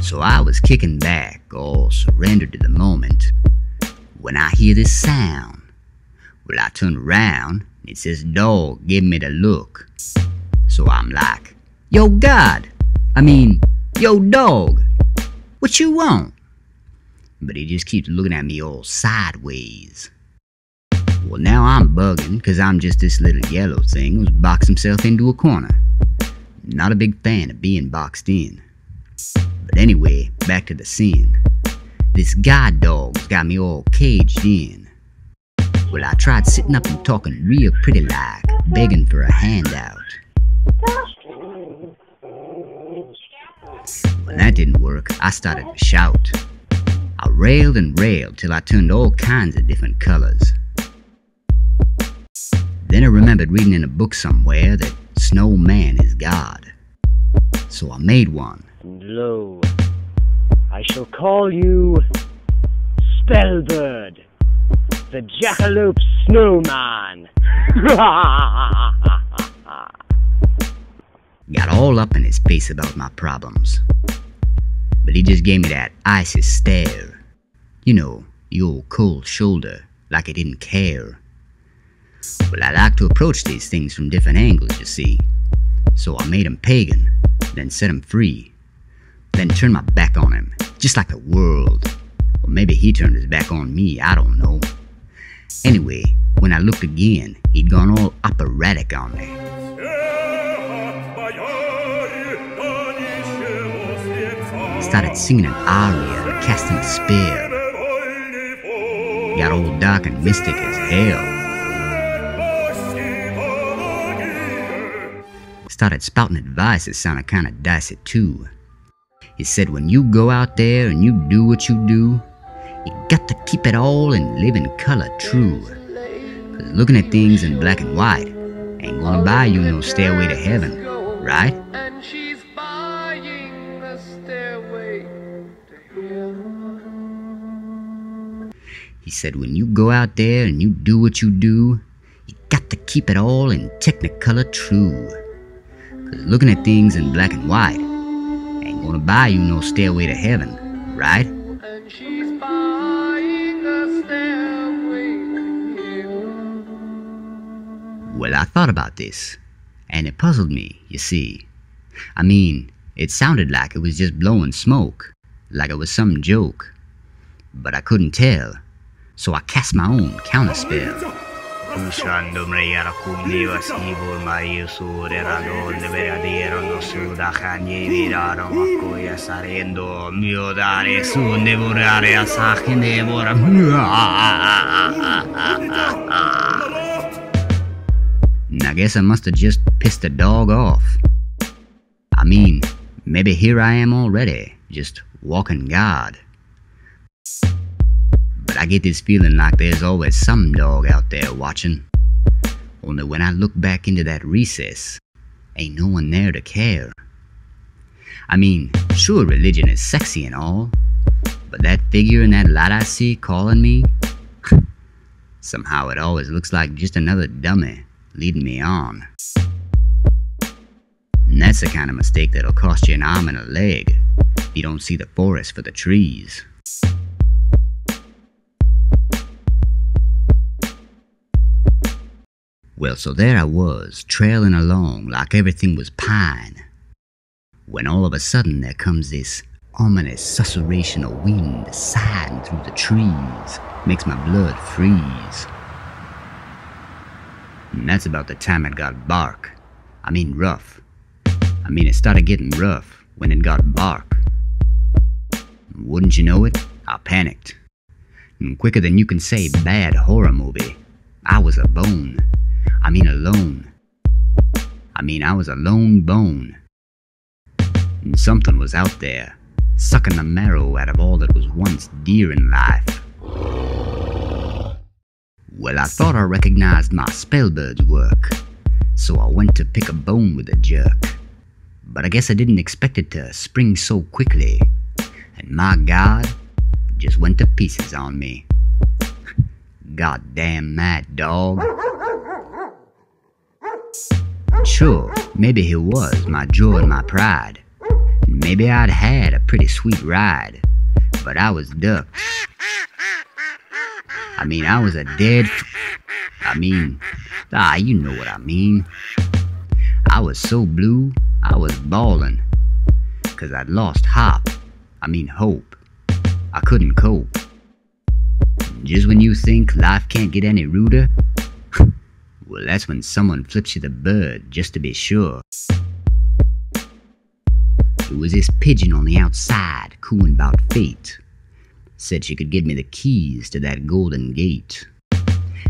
So I was kicking back, all surrendered to the moment, when I hear this sound. Well, I turn around, and it says dog give me the look. So I'm like, yo yo dog, what you want? But he just keeps looking at me all sideways. Well, now I'm bugging, cause I'm just this little yellow thing who's boxed himself into a corner. Not a big fan of being boxed in. But anyway, back to the scene. This guide dog's got me all caged in. Well, I tried sitting up and talking real pretty like, begging for a handout. When that didn't work, I started to shout. I railed and railed till I turned all kinds of different colors. Then I remembered reading in a book somewhere that Snowman is God. So I made one. And lo, I shall call you Spellbird, the Jackalope Snowman. Got all up in his face about my problems. But he just gave me that icy stare. You know, the old cold shoulder, like he didn't care. Well, I like to approach these things from different angles, you see. So I made him pagan, then set him free. Then turned my back on him, just like the world. Or maybe he turned his back on me, I don't know. Anyway, when I looked again, he'd gone all operatic on me. Started singing an aria and casting a spell. Got all dark and mystic as hell. Started spouting advice that sounded kinda dicey too. He said when you go out there and you do what you do, you got to keep it all in living color true. Cause looking at things in black and white ain't gonna buy you no stairway to heaven, right? He said when you go out there and you do what you do, you got to keep it all in technicolor true. Cause looking at things in black and white ain't gonna buy you no stairway to heaven, right? And she's buying a stairway to heaven. Well, I thought about this, and it puzzled me, you see. I mean, it sounded like it was just blowing smoke, like it was some joke. But I couldn't tell, so I cast my own counterspell. Usando mreiara kumniva sivor mariusur erador de veradero no sudajanye viraro makoya sarendo miodare sun devorare asahin devora. I guess I must have just pissed the dog off. I mean, maybe here I am already, just walking God. But I get this feeling like there's always some dog out there watching. Only when I look back into that recess, ain't no one there to care. I mean, sure, religion is sexy and all, but that figure in that light I see calling me, somehow it always looks like just another dummy leading me on. And that's the kind of mistake that'll cost you an arm and a leg if you don't see the forest for the trees. Well, so there I was, trailing along like everything was pine, when all of a sudden there comes this ominous susurration of wind sighing through the trees, makes my blood freeze. And that's about the time it got bark. I mean rough. I mean it started getting rough when it got bark. Wouldn't you know it, I panicked. And quicker than you can say bad horror movie, I was a bone. I mean alone. I mean I was a lone bone. And something was out there, sucking the marrow out of all that was once dear in life. Well, I thought I recognized my Spellbird's work, so I went to pick a bone with a jerk. But I guess I didn't expect it to spring so quickly, and my God just went to pieces on me. Goddamn mad dog. Sure, maybe he was my joy and my pride, Maybe I'd had a pretty sweet ride, but I was ducked. I was a dead you know what I mean. I was so blue, I was bawling, 'cause I'd lost hope. I couldn't cope. Just when you think life can't get any ruder, well, that's when someone flips you the bird, just to be sure. It was this pigeon on the outside, cooing 'bout fate. Said she could give me the keys to that golden gate.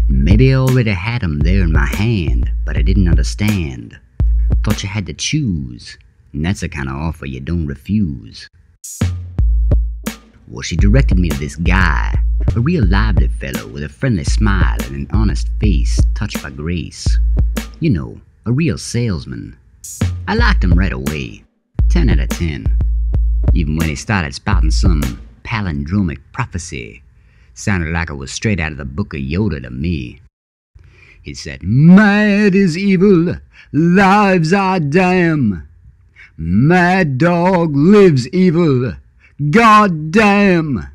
Maybe I already had 'em there in my hand, but I didn't understand. Thought you had to choose, and that's the kind of offer you don't refuse. Well, she directed me to this guy, a real lively fellow with a friendly smile and an honest face touched by grace. You know, a real salesman. I liked him right away, 10 out of 10. Even when he started spouting some palindromic prophecy, sounded like it was straight out of the book of Yoda to me. He said, "Mad is evil, lives are damn. Mad dog lives evil, god damn.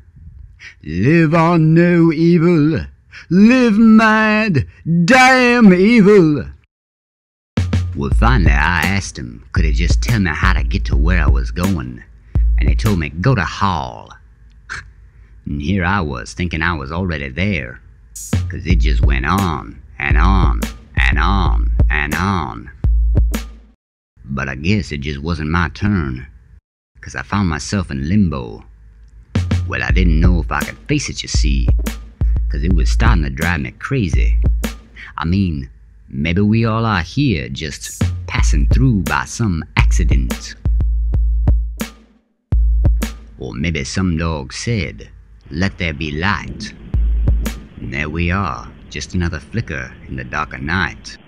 Live on no evil, live mad, damn evil." Well, finally I asked him, could he just tell me how to get to where I was going? And he told me, go to Hall. And here I was, thinking I was already there, 'cause it just went on and on and on and on. But I guess it just wasn't my turn, 'cause I found myself in limbo. Well, I didn't know if I could face it, you see, 'cause it was starting to drive me crazy. Maybe we all are here just passing through by some accident. Or maybe some dog said, "Let there be light." And there we are, just another flicker in the darker night.